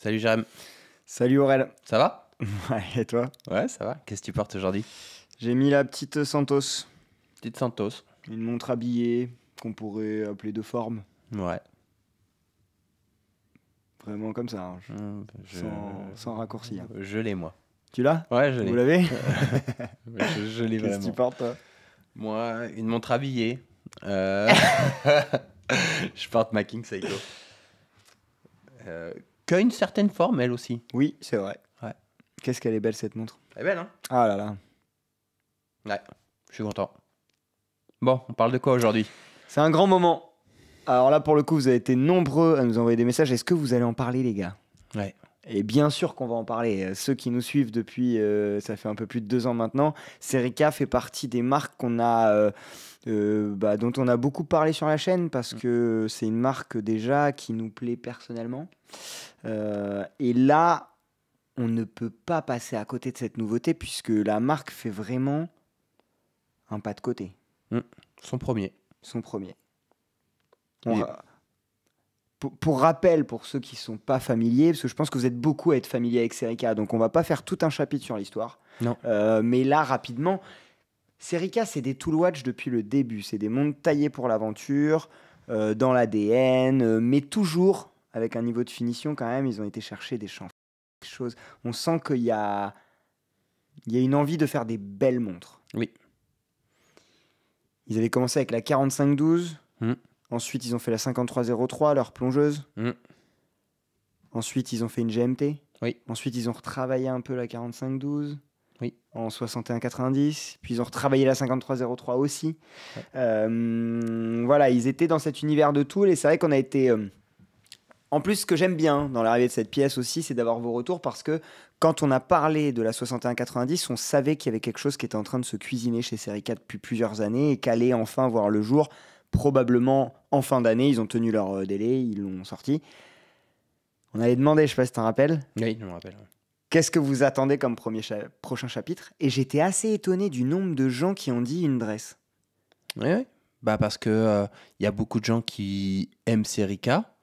Salut Jérém, Salut Aurel. ça va? Ouais, et toi? Ouais, ça va. Qu'est-ce que tu portes aujourd'hui? J'ai mis la petite Santos, Petite Santos. une montre habillée qu'on pourrait appeler de forme. Ouais. Vraiment comme ça, hein, Je, sans raccourci. Hein. je l'ai moi. Tu l'as? Ouais, je Vous l'ai. l'avez? Je l'ai Qu'est-ce que tu vraiment. portes toi? Moi, une montre habillée. Euh, je porte ma King Seiko. Qui a une certaine forme, elle aussi. Oui, c'est vrai. Ouais. Qu'est-ce qu'elle est belle cette montre. Elle est belle, hein? Ah là là. Ouais, je suis content. Bon, on parle de quoi aujourd'hui? C'est un grand moment. Alors là, pour le coup, vous avez été nombreux à nous envoyer des messages. Est-ce que vous allez en parler, les gars? Ouais. Et bien sûr qu'on va en parler. Ceux qui nous suivent depuis, ça fait un peu plus de 2 ans maintenant, Serica fait partie des marques dont on a beaucoup parlé sur la chaîne parce que c'est une marque déjà qui nous plaît personnellement. Et là, on ne peut pas passer à côté de cette nouveauté puisque la marque fait vraiment un pas de côté, Son premier. son premier. Et- Pour rappel, pour ceux qui ne sont pas familiers, parce que je pense que vous êtes beaucoup à être familiers avec Serica, donc on va pas faire tout un chapitre sur l'histoire. Non. Mais là, rapidement, Serica, c'est des tool watch depuis le début. C'est des montres taillées pour l'aventure, dans l'ADN, mais toujours avec un niveau de finition quand même. Ils ont été chercher des choses. On sent qu'il y a une envie de faire des belles montres. Oui. Ils avaient commencé avec la 4512. Mm. Ensuite, ils ont fait la 5303, leur plongeuse. Mm. Ensuite, ils ont fait une GMT. Oui. Ensuite, ils ont retravaillé un peu la 4512. Oui. En 61,90. Puis ils ont retravaillé la 5303 aussi. Ouais. Voilà, ils étaient dans cet univers de tool. Et c'est vrai qu'on a été... En plus, ce que j'aime bien dans l'arrivée de cette pièce aussi, c'est d'avoir vos retours parce que quand on a parlé de la 61,90, on savait qu'il y avait quelque chose qui était en train de se cuisiner chez Serica depuis plusieurs années et qu'allait enfin voir le jour. Probablement en fin d'année, ils ont tenu leur délai, ils l'ont sorti. On avait demandé, je sais pas si tu t'en rappelles, Oui, je me rappelle. qu'est-ce que vous attendez comme prochain chapitre? Et j'étais assez étonné du nombre de gens qui ont dit une dress. Oui. Bah parce que y a beaucoup de gens qui aiment Serica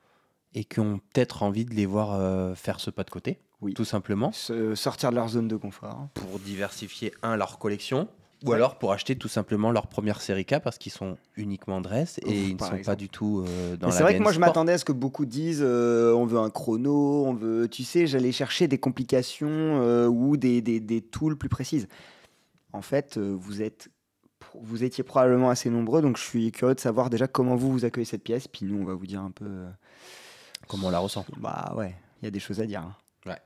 et qui ont peut-être envie de les voir faire ce pas de côté, Oui. tout simplement, Sortir de leur zone de confort. pour diversifier leur collection, ou Ouais. alors pour acheter tout simplement leur première Serica parce qu'ils sont uniquement dress et ils ne Par sont pas exemple. du tout dans Mais la c'est vrai que veine moi je sport. m'attendais à ce que beaucoup disent on veut un chrono, on veut, tu sais, j'allais chercher des complications ou des tools plus précises. En fait, vous étiez probablement assez nombreux, donc je suis curieux de savoir déjà comment vous accueillez cette pièce, puis nous on va vous dire un peu. Comment on la ressent? Bah ouais, il y a des choses à dire. Hein. Ouais.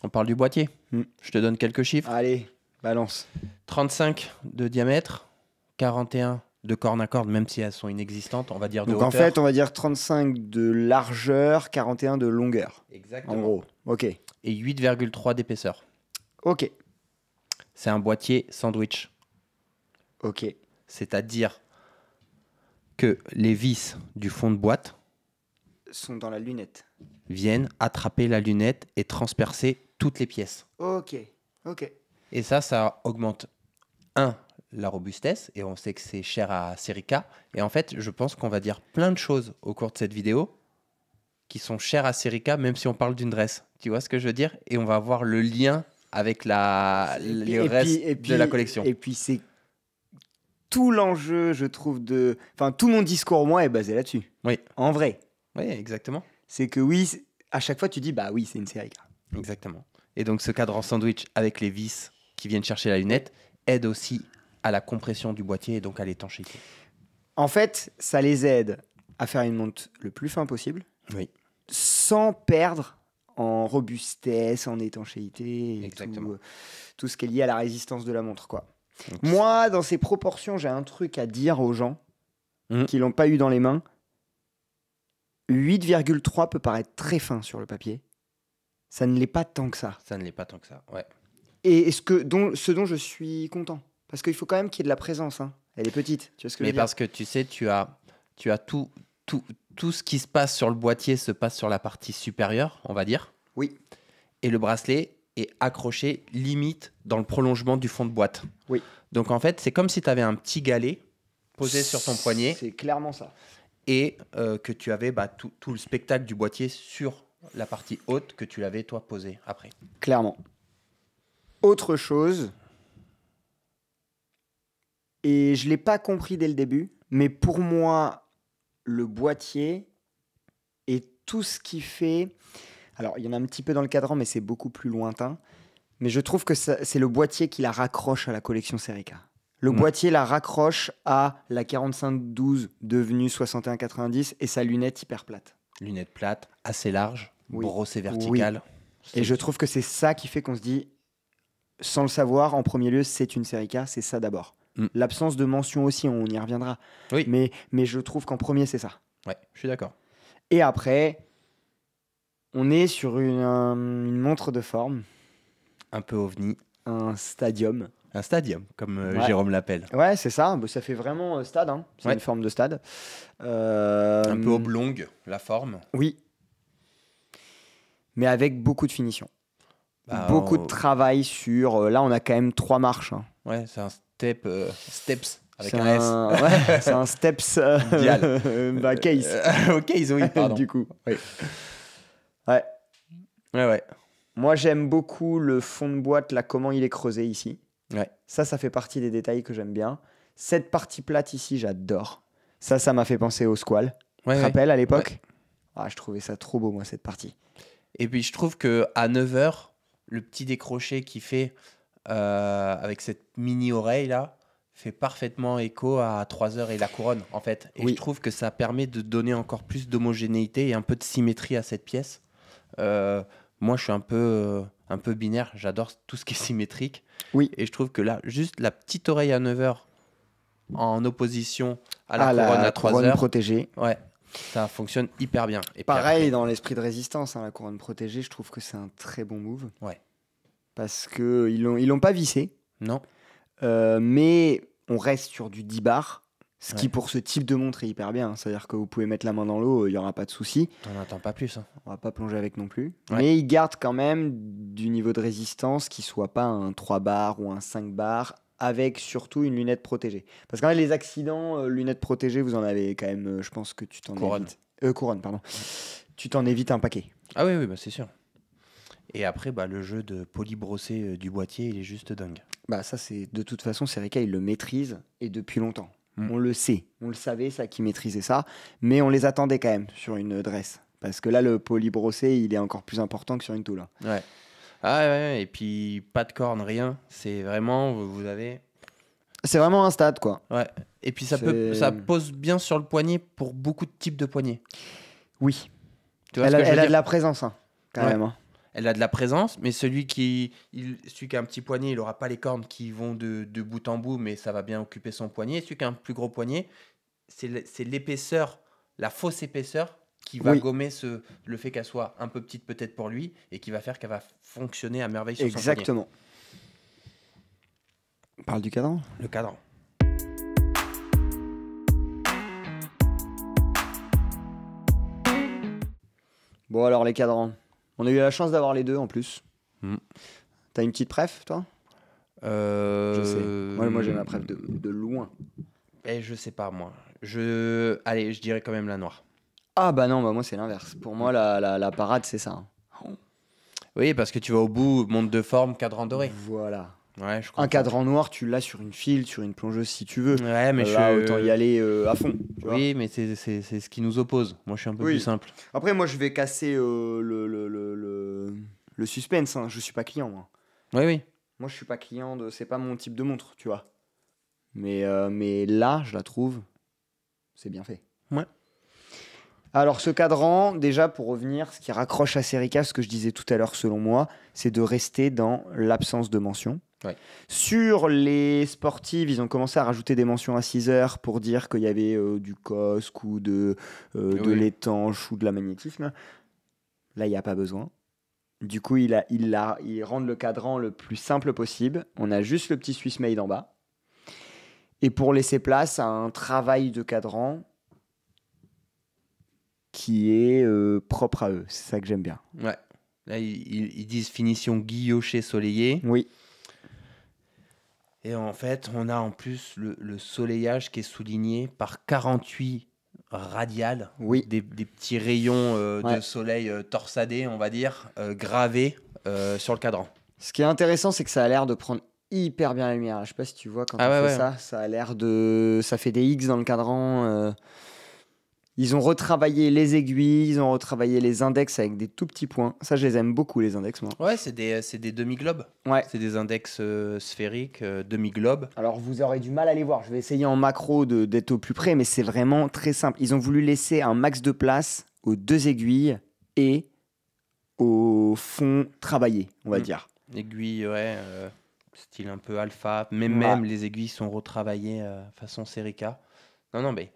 On parle du boîtier. Je te donne quelques chiffres. Allez, balance. 35 de diamètre, 41 de corne à corde, même si elles sont inexistantes, on va dire de Donc en hauteur. fait, on va dire 35 de largeur, 41 de longueur. Exactement. En gros. Ok. Et 8,3 d'épaisseur. Ok. C'est un boîtier sandwich. Ok. C'est-à-dire que les vis du fond de boîte Sont dans la lunette. viennent attraper la lunette et transpercer toutes les pièces. Ok. Ok. Et ça augmente, la robustesse, et on sait que c'est cher à Serica. Et en fait, je pense qu'on va dire plein de choses au cours de cette vidéo qui sont chères à Serica, même si on parle d'une dress. Tu vois ce que je veux dire? Et on va voir le lien avec le reste de la collection. Et puis c'est tout l'enjeu, je trouve, enfin tout mon discours moi est basé là-dessus. Oui. En vrai, Oui, exactement. c'est que oui, à chaque fois tu dis bah oui c'est une Serica. Exactement. Et donc ce cadre en sandwich avec les vis qui viennent chercher la lunette aide aussi à la compression du boîtier et donc à l'étanchéité. En fait, ça les aide à faire une montre le plus fin possible, Oui. sans perdre en robustesse, en étanchéité, et Exactement. tout ce qui est lié à la résistance de la montre, quoi. Donc, Moi, dans ces proportions, j'ai un truc à dire aux gens Mhm. qui l'ont pas eu dans les mains. 8,3 peut paraître très fin sur le papier. Ça ne l'est pas tant que ça. ça ne l'est pas tant que ça. Ouais. Et ce dont je suis content. Parce qu'il faut quand même qu'il y ait de la présence. Hein. Elle est petite, tu vois ce que je Mais veux dire? parce que tu sais, tu as tout ce qui se passe sur le boîtier se passe sur la partie supérieure, on va dire. Oui. Et le bracelet est accroché limite dans le prolongement du fond de boîte. Oui. Donc en fait, c'est comme si tu avais un petit galet posé sur ton poignet C'est clairement ça. et que tu avais tout le spectacle du boîtier sur la partie haute que tu l'avais toi posé après. Clairement. Autre chose, et je ne l'ai pas compris dès le début, mais pour moi, le boîtier et tout ce qui fait... Alors, il y en a un petit peu dans le cadran, mais c'est beaucoup plus lointain. Mais je trouve que c'est le boîtier qui la raccroche à la collection Serica. Le boîtier la raccroche à la 4512 devenue 6190 et sa lunette hyper plate. Lunette plate, assez large, brossée Oui. verticale. Et je trouve que c'est ça qui fait qu'on se dit, sans le savoir, en premier lieu, c'est une Serica, c'est ça d'abord. L'absence de mention aussi, on y reviendra. Oui. Mais je trouve qu'en premier, c'est ça. Ouais, je suis d'accord. Et après, on est sur une montre de forme. Un peu ovni. Un stadium. Un stadium, comme Jérôme l'appelle. Ouais, c'est ça. Ça fait vraiment stade. Hein. C'est une forme de stade. Un peu oblongue, la forme. Oui. Mais avec beaucoup de finition. Beaucoup de travail sur... là, on a quand même 3 marches. Hein. Ouais, c'est un steps avec c'est un S. Ouais, c'est un steps case. Case, oui, pardon. Du coup. Oui. Ouais. Ouais. Moi, j'aime beaucoup le fond de boîte, là, comment il est creusé ici. Ouais. Ça fait partie des détails que j'aime bien. Cette partie plate ici, j'adore. Ça m'a fait penser au Squall. Tu te rappelles à l'époque ? Je trouvais ça trop beau, moi, cette partie. Et puis, je trouve qu'à 9h, le petit décroché qu'il fait avec cette mini-oreille, là, fait parfaitement écho à 3h et la couronne, en fait. Et je trouve que ça permet de donner encore plus d'homogénéité et un peu de symétrie à cette pièce. Moi, je suis un peu binaire. J'adore tout ce qui est symétrique. Oui. Et je trouve que là, juste la petite oreille à 9h en opposition à la couronne à 3h. Couronne protégée. Ouais, ça fonctionne hyper bien. Et pareil, après, dans l'esprit de résistance, la couronne protégée, je trouve que c'est un très bon move. Ouais. Parce qu'ils l'ont pas vissé. Non. Mais on reste sur du 10 bar. Ce qui, pour ce type de montre, est hyper bien. C'est-à-dire que vous pouvez mettre la main dans l'eau, il n'y aura pas de souci. T'en attends pas plus. Hein. On va pas plonger avec non plus. Ouais. Mais il garde quand même du niveau de résistance qui soit pas un 3 bar ou un 5 bar, avec surtout une lunette protégée. Parce que les accidents, lunettes protégées, vous en avez quand même, je pense que tu t'en évites. Couronne, pardon. Tu t'en évites un paquet. Ah oui, c'est sûr. Et après, le jeu de poly-brossé du boîtier, il est juste dingue. Ça, c'est de toute façon, Serica, il le maîtrise et depuis longtemps. On le sait, on le savait, ça, qui maîtrisait ça, mais on les attendait quand même sur une dresse. Parce que là, le poly-brossé, il est encore plus important que sur une tool. Ouais. Ouais, et puis pas de corne, rien. C'est vraiment, vous avez... C'est vraiment un stade, quoi. Ouais. Et puis ça pose bien sur le poignet pour beaucoup de types de poignets. Oui. Tu vois elle a de la présence, quand même. Hein. Elle a de la présence, mais celui qui a un petit poignet, il n'aura pas les cornes qui vont de bout en bout, mais ça va bien occuper son poignet. Celui qui a un plus gros poignet, c'est l'épaisseur, la fausse épaisseur, qui va gommer le fait qu'elle soit un peu petite peut-être pour lui, et qui va faire qu'elle va fonctionner à merveille sur son poignet. Exactement. On parle du cadran ? Le cadran. Bon, alors les cadrans. On a eu la chance d'avoir les deux en plus. T'as une petite préf, toi ? Je sais. Moi j'ai ma préf de loin. Et je sais pas, moi. Allez, je dirais quand même la noire. Ah non, moi c'est l'inverse. Pour moi, la parade, c'est ça. Oui, parce que tu vas au bout, montre de forme, cadran doré. Voilà. Ouais, je comprends. Un cadran noir, tu l'as sur une file, sur une plongeuse si tu veux. Ouais, mais autant y aller à fond. Oui, mais c'est ce qui nous oppose. Moi, je suis un peu plus simple. Après, moi, je vais casser le suspense. Je suis pas client, moi. Oui. Moi, je suis pas client c'est pas mon type de montre, tu vois. Mais là, je la trouve, c'est bien fait. Ouais. Alors, ce cadran, déjà, pour revenir, ce qui raccroche à Serica, ce que je disais tout à l'heure, selon moi, c'est de rester dans l'absence de mention. Ouais. Sur les sportives, ils ont commencé à rajouter des mentions à 6 heures pour dire qu'il y avait du COSC ou de l'étanche ou de la magnétisme. Là, il n'y a pas besoin. Du coup, ils rendent le cadran le plus simple possible. On a juste le petit Swiss Made en bas. Et pour laisser place à un travail de cadran qui est propre à eux. C'est ça que j'aime bien. Ouais. Là, ils disent finition guilloché soleillé. Oui, Et en fait, on a en plus le soleillage qui est souligné par 48 radiales, oui. des petits rayons Ouais. de soleil torsadés, on va dire, gravés sur le cadran. Ce qui est intéressant, c'est que ça a l'air de prendre hyper bien la lumière. Je sais pas si tu vois quand Ah on ouais, fait ouais. ça, ça a l'air de... Ça fait des X dans le cadran. Ils ont retravaillé les aiguilles, ils ont retravaillé les index avec des tout petits points. Ça, je les aime beaucoup, les index, moi. Ouais, c'est des demi-globes. Ouais. C'est des index sphériques, demi-globes. Alors, vous aurez du mal à les voir. Je vais essayer en macro d'être au plus près, mais c'est vraiment très simple. Ils ont voulu laisser un max de place aux deux aiguilles et au fond travaillé, on va dire. Aiguilles, ouais, style un peu alpha. Mais Ouais. même les aiguilles sont retravaillées façon Serica. Non, mais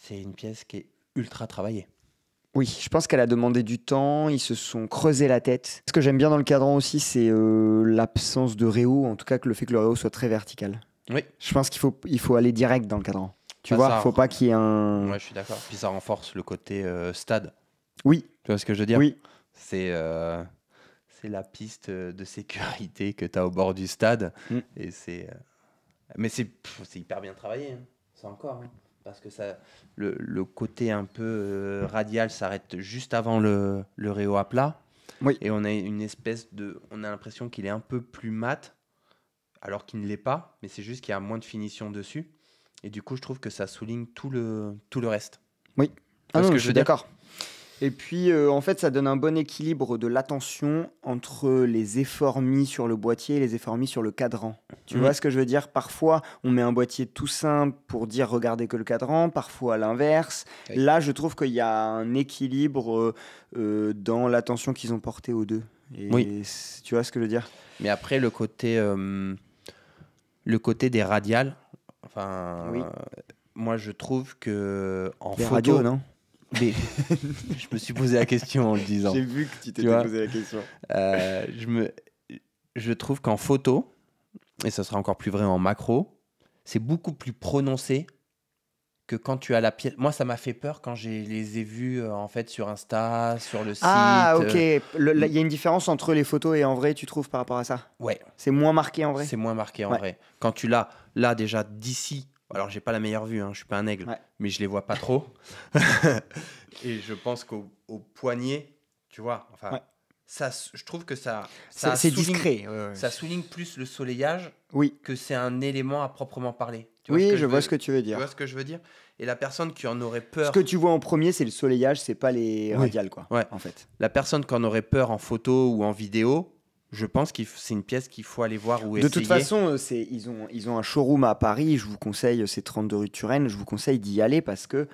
c'est une pièce qui est ultra travaillée. Oui, je pense qu'elle a demandé du temps, ils se sont creusé la tête. Ce que j'aime bien dans le cadran aussi, c'est l'absence de réo, en tout cas que le fait que le réo soit très vertical. Oui. Je pense qu'il faut aller direct dans le cadran. Tu Bah, vois, ça- faut pas qu'il y ait un... Ouais, je suis d'accord. Puis ça renforce le côté stade. Oui, Tu vois ce que je veux dire? oui, C'est la piste de sécurité que tu as au bord du stade. Mm. Et mais c'est hyper bien travaillé. Hein. Ça encore. Hein. Parce que le côté un peu radial s'arrête juste avant le réo à plat. Oui. Et on a une espèce de. On a l'impression qu'il est un peu plus mat, alors qu'il ne l'est pas. Mais c'est juste qu'il y a moins de finition dessus. Et du coup, je trouve que ça souligne tout le reste. oui. Tu Ah vois ce non, que je je suis veux dire? d'accord. Et puis, en fait, ça donne un bon équilibre de l'attention entre les efforts mis sur le boîtier et les efforts mis sur le cadran. Tu Mhm. vois ce que je veux dire? Parfois, on met un boîtier tout simple pour dire regardez que le cadran, parfois à l'inverse. Oui. Là, je trouve qu'il y a un équilibre dans l'attention qu'ils ont portée aux deux. Et Oui. tu vois ce que je veux dire? Mais après, le côté des radiales, enfin, Oui. moi je trouve que en Les photo, radios, non? mais je me suis posé la question en le disant. J'ai vu que tu t'étais vois. posé la question. Euh, je trouve qu'en photo, et ça sera encore plus vrai en macro, c'est beaucoup plus prononcé que quand tu as la pièce. Moi, ça m'a fait peur quand je les ai vus en fait sur Insta, sur le site. Ah, ok. Il y a une différence entre les photos et en vrai, tu trouves, par rapport à ça? Ouais, C'est moins marqué en vrai? c'est moins marqué en Ouais. vrai. Quand tu l'as là déjà d'ici, alors j'ai pas la meilleure vue, hein, je suis pas un aigle, Ouais. mais je les vois pas trop. Et je pense qu'au poignet, tu vois, enfin, Ouais. je trouve que ça C'est souligne- discret. Ouais. Ça souligne plus le soleillage Oui, que c'est un élément à proprement parler. Tu vois oui, ce que je vois veux- ce que tu veux Tu dire. vois ce que je veux dire? Et la personne qui en aurait peur, Ce que tu vois en premier, c'est le soleillage, c'est pas les Oui. radiales, quoi. Ouais. En fait. la personne qui en aurait peur en photo ou en vidéo, je pense que c'est une pièce qu'il faut aller voir ou De essayer. toute façon, ils ont un showroom à Paris. Je vous conseille, c'est 32 rue de Turenne. Je vous conseille d'y aller parce que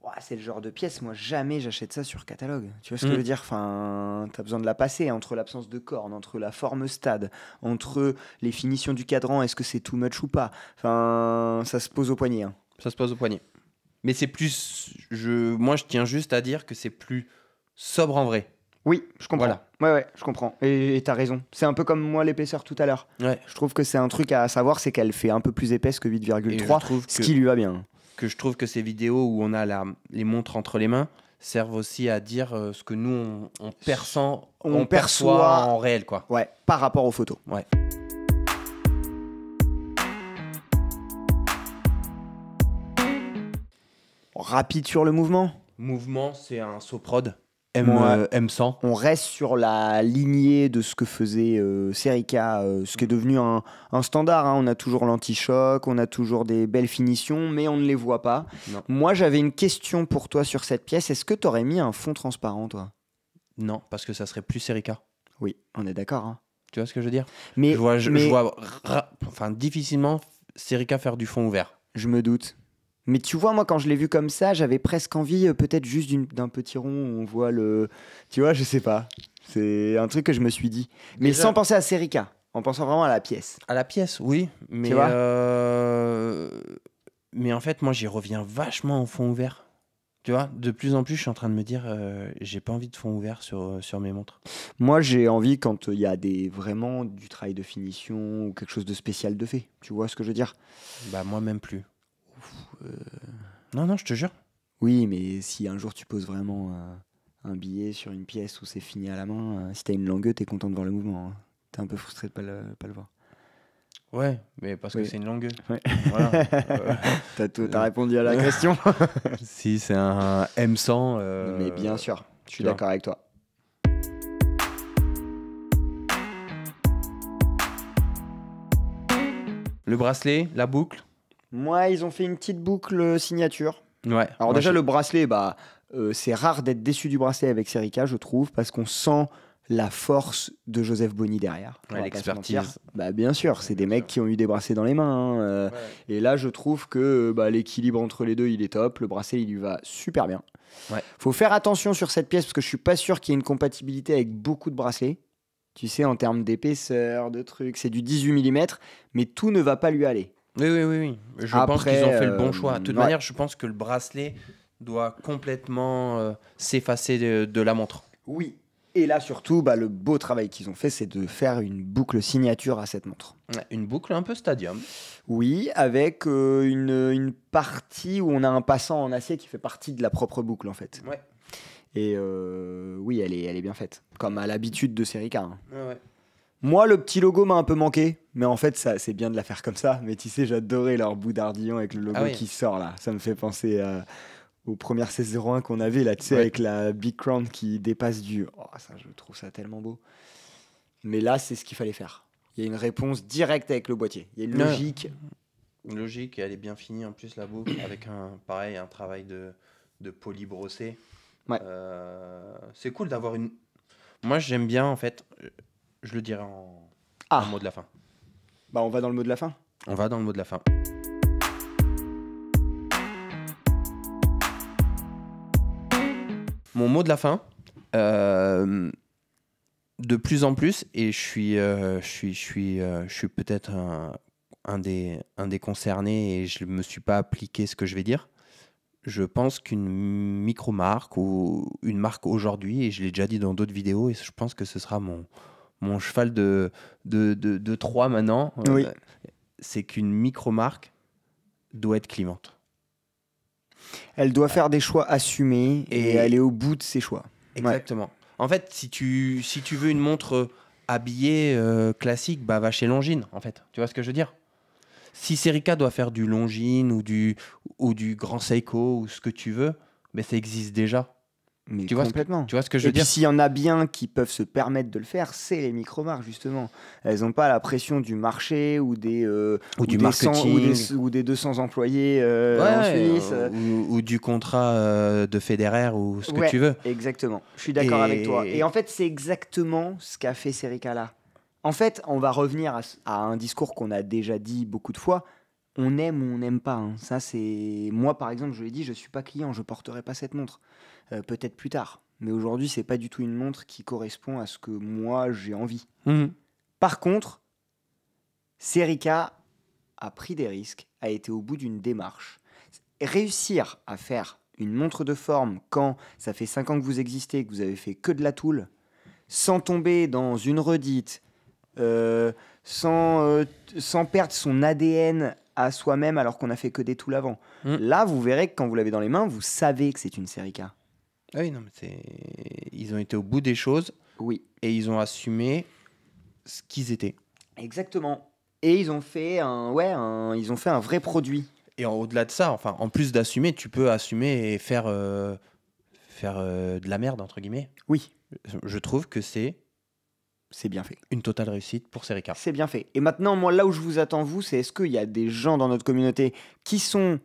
ouah, c'est le genre de pièce. Moi, jamais j'achète ça sur catalogue. Tu vois ce que Mm. je veux dire? Enfin, t'as besoin de la passer entre l'absence de corne, entre la forme stade, entre les finitions du cadran. Est-ce que c'est too much ou pas? Enfin, ça se pose au poignet. Hein. Ça se pose au poignet. Mais c'est plus. Moi, je tiens juste à dire que c'est plus sobre en vrai. Oui, je comprends. Voilà. Ouais, je comprends. Et t'as raison. C'est un peu comme moi l'épaisseur tout à l'heure. Ouais. Je trouve que c'est un truc à savoir, c'est qu'elle fait un peu plus épaisse que Et 8,3, je trouve ce qui lui va bien. je trouve que ces vidéos où on a les montres entre les mains servent aussi à dire ce que nous, on perçoit en réel, quoi. Ouais, par rapport aux photos. Ouais. Rapide sur le mouvement. Mouvement, c'est un Soprod Ouais. M100. On reste sur la lignée de ce que faisait Serica, ce qui est devenu un standard. Hein. On a toujours l'anti-choc, on a toujours des belles finitions, mais on ne les voit pas. Non. Moi, j'avais une question pour toi sur cette pièce. Est-ce que tu aurais mis un fond transparent, toi? Non, parce que ça serait plus Serica. Oui, on est d'accord. Hein. Tu vois ce que je veux dire? Mais, Je vois mais difficilement Serica faire du fond ouvert. je me doute. Mais tu vois, moi, quand je l'ai vu comme ça, j'avais presque envie, peut-être juste d'un petit rond où on voit le... Tu vois, je sais pas. C'est un truc que je me suis dit. Mais Déjà- sans penser à Serica, en pensant vraiment à la pièce. À la pièce, oui, mais Tu vois mais en fait, moi, j'y reviens vachement au fond ouvert. Tu vois, de plus en plus, je suis en train de me dire, j'ai pas envie de fond ouvert sur mes montres. Moi, j'ai envie quand il y a vraiment du travail de finition ou quelque chose de spécial de fait. Tu vois ce que je veux dire? Bah, moi, même plus. Non, je te jure. Oui, mais si un jour tu poses vraiment un billet sur une pièce où c'est fini à la main. Si t'as une langueur, t'es content de voir le mouvement. Hein. T'es un peu frustré de pas le voir. Ouais, mais parce que Oui. c'est une langue. Ouais. Voilà. T'as répondu à la question. Si c'est un M100. Mais bien sûr, je suis tu vois. d'accord avec toi. Le bracelet, la boucle. Moi, ils ont fait une petite boucle signature. Ouais. Alors déjà, le bracelet, c'est rare d'être déçu du bracelet avec Serica, je trouve, parce qu'on sent la force de Joseph Bonny derrière. On va pas se l'expertise. mentir. Bien sûr, c'est Ouais, des bien mecs qui ont eu des bracelets dans les mains. Hein. Et là, je trouve que l'équilibre entre les deux, il est top. Le bracelet, il lui va super bien. Ouais. Faut faire attention sur cette pièce parce que je suis pas sûr qu'il y ait une compatibilité avec beaucoup de bracelets. Tu sais, en termes d'épaisseur, de trucs, c'est du 18 mm, mais tout ne va pas lui aller. Oui. Je pense Après, qu'ils ont fait le bon choix. De toute ouais. manière, je pense que le bracelet doit complètement s'effacer de la montre. Oui. Et là, surtout, le beau travail qu'ils ont fait, c'est de faire une boucle signature à cette montre. Ouais, une boucle un peu stadium. Oui, avec une partie où on a un passant en acier qui fait partie de la propre boucle, en fait. Ouais. Et oui, elle est bien faite, comme à l'habitude de Serica. Hein. Ouais. Moi, le petit logo m'a un peu manqué, mais en fait, c'est bien de la faire comme ça. Mais tu sais, j'adorais leur bout d'ardillon avec le logo qui sort là. Ça me fait penser aux premières 1601 qu'on avait là, tu sais, avec la Big Crown qui dépasse du. Oh, ça, je trouve ça tellement beau. Mais là, c'est ce qu'il fallait faire. Il y a une réponse directe avec le boîtier. Il y a une logique. Une logique, et elle est bien finie en plus, la boucle, avec un travail de poli brossé. Ouais. C'est cool d'avoir une. Moi, j'aime bien, en fait. Je le dirais en mot de la fin. On va dans le mot de la fin. On va dans le mot de la fin. Mon mot de la fin, de plus en plus, et je suis peut-être un des concernés et je ne me suis pas appliqué ce que je vais dire. Je pense qu'une micro-marque ou une marque aujourd'hui, et je l'ai déjà dit dans d'autres vidéos, et je pense que ce sera mon cheval de 3 maintenant, Oui. c'est qu'une micro-marque doit être clivante. Elle doit faire des choix assumés et aller au bout de ses choix. Exactement. Ouais. En fait, si tu veux une montre habillée classique, va chez Longines, en fait. Tu vois ce que je veux dire ? Si Serica doit faire du Longines ou du Grand Seiko ou ce que tu veux, ça existe déjà. Mais tu complètement. Tu vois ce que je veux dire ? Et puis s'il y en a bien qui peuvent se permettre de le faire, c'est les micro-marques justement. Elles n'ont pas la pression du marché ou du marketing ou des 200 employés en Suisse. Ou du contrat de Federer ou ce que tu veux. Exactement. Je suis d'accord avec toi. Et en fait, c'est exactement ce qu'a fait Serica là. En fait, on va revenir à un discours qu'on a déjà dit beaucoup de fois. On aime ou on n'aime pas. Hein. Ça, c'est moi, par exemple, je l'ai dit, je suis pas client, je porterai pas cette montre. Peut-être plus tard. Mais aujourd'hui, c'est pas du tout une montre qui correspond à ce que moi j'ai envie. Par contre, Serica a pris des risques, a été au bout d'une démarche. Réussir à faire une montre de forme quand ça fait 5 ans que vous existez, que vous avez fait que de la toule, sans tomber dans une redite, sans perdre son ADN à soi-même alors qu'on a fait que des toules avant. Là, vous verrez que quand vous l'avez dans les mains, vous savez que c'est une Serica. Ah oui, non, mais ils ont été au bout des choses. Oui. Et ils ont assumé ce qu'ils étaient. Exactement. Et ils ont fait ils ont fait un vrai produit. Et au-delà de ça, enfin, en plus d'assumer, tu peux assumer et faire de la merde, entre guillemets. Oui. Je trouve que c'est bien fait. Une totale réussite pour Serica. C'est bien fait. Et maintenant, moi, là où je vous attends, vous, c'est est-ce qu'il y a des gens dans notre communauté qui sont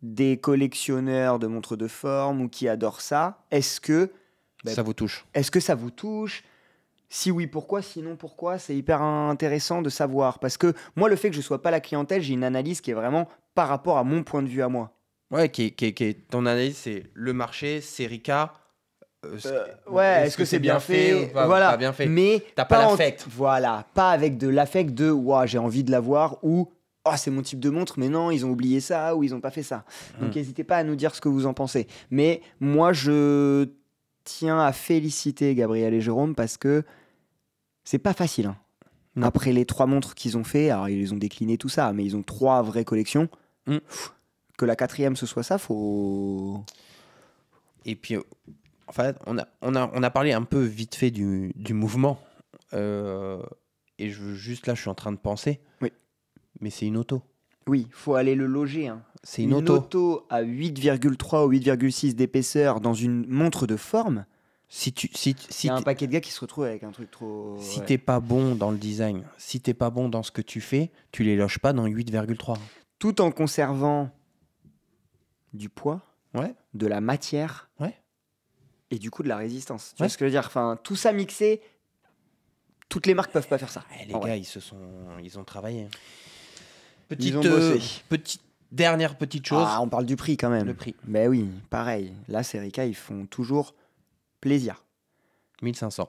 des collectionneurs de montres de forme ou qui adorent ça? Est-ce que ça vous touche? Est-ce que ça vous touche? Si oui, pourquoi? Sinon, pourquoi? C'est hyper intéressant de savoir. Parce que moi, le fait que je ne sois pas la clientèle, j'ai une analyse qui est vraiment par rapport à mon point de vue à moi. Ouais, ton analyse, c'est le marché, Serica. Est-ce que c'est bien fait ou pas, voilà. Pas bien fait. Mais t'as pas l'affect. Voilà, pas avec de l'affect de j'ai envie de l'avoir ou c'est mon type de montre, mais non, ils ont oublié ça ou ils n'ont pas fait ça. Donc n'hésitez pas à nous dire ce que vous en pensez. Mais moi, je tiens à féliciter Gabriel et Jérôme parce que c'est pas facile. Hein. Après les 3 montres qu'ils ont fait, alors ils les ont déclinées tout ça, mais ils ont 3 vraies collections. Que la 4e ce soit ça, faut. Et puis Enfin, on a parlé un peu vite fait du mouvement. Et juste là, je suis en train de penser. Oui. Mais c'est une auto. Oui, faut aller le loger. Hein. C'est une auto. Auto à 8,3 ou 8,6 d'épaisseur dans une montre de forme. Si Il y a un paquet de gars qui se retrouvent avec un truc trop... Si t'es pas bon dans le design, si t'es pas bon dans ce que tu fais, tu les loges pas dans 8,3. Tout en conservant du poids, Ouais. de la matière, Ouais. et du coup de la résistance. Tu Ouais. vois ce que je veux dire? Enfin, tout ça mixé, toutes les marques peuvent pas faire ça. Les En gars, vrai. ils ont travaillé. Ils ont bossé. Dernière petite chose. Ah, on parle du prix quand même. Le prix. Ben oui, pareil. Là, Serica, ils font toujours plaisir. 1500.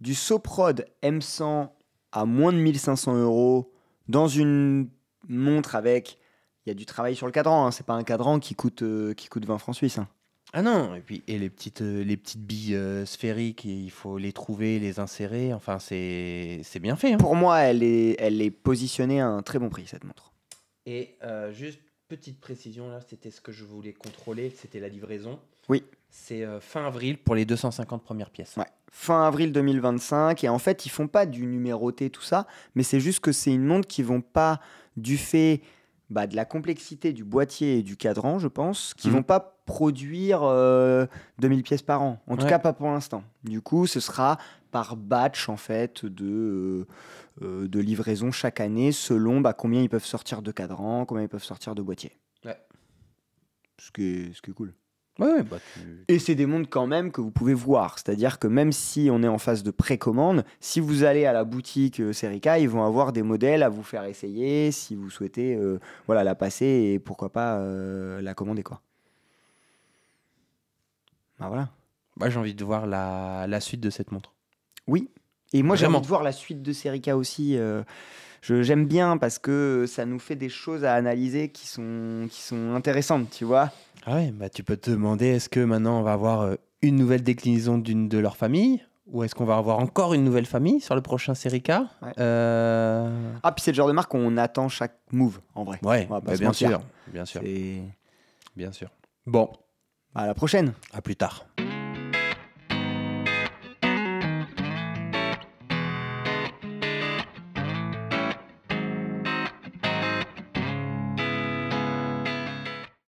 Du Soprod M100 à moins de 1500 € dans une montre avec... Il y a du travail sur le cadran, hein. C'est pas un cadran qui coûte 20 francs suisses. Hein. Ah non, et les petites billes sphériques, il faut les trouver, les insérer. Enfin, c'est bien fait. Hein. Pour moi, elle est positionnée à un très bon prix, cette montre. Et juste petite précision, là, c'était ce que je voulais contrôler, c'était la livraison. Oui. C'est fin avril pour les 250 premières pièces. Ouais. Fin avril 2025. Et en fait, ils font pas du numéroté, tout ça, mais c'est juste que c'est une montre qui vont pas, du fait de la complexité du boîtier et du cadran, je pense, qui vont pas produire 2000 pièces par an. En tout cas, pas pour l'instant. Du coup, ce sera par batch, en fait, de livraison chaque année, selon combien ils peuvent sortir de cadran, combien ils peuvent sortir de boîtier. Ouais. Ce qui est cool. Ouais, Et c'est des montres quand même que vous pouvez voir. C'est-à-dire que même si on est en phase de précommande, si vous allez à la boutique Serica, ils vont avoir des modèles à vous faire essayer si vous souhaitez la passer et pourquoi pas la commander. Quoi. Voilà. J'ai envie de voir la suite de cette montre. Oui. Et moi, j'ai Vraiment. envie de voir la suite de Serica aussi. J'aime bien parce que ça nous fait des choses à analyser qui sont intéressantes, tu vois. Ah ouais, tu peux te demander, est-ce que maintenant on va avoir une nouvelle déclinaison d'une de leurs familles, ou est-ce qu'on va avoir encore une nouvelle famille sur le prochain Serica? Ouais. Ah, puis c'est le genre de marque qu'on attend chaque move, en vrai. Ouais, On va pas se bien mentir. sûr, bien sûr, C'est... bien sûr. Bon, À la prochaine. à plus tard.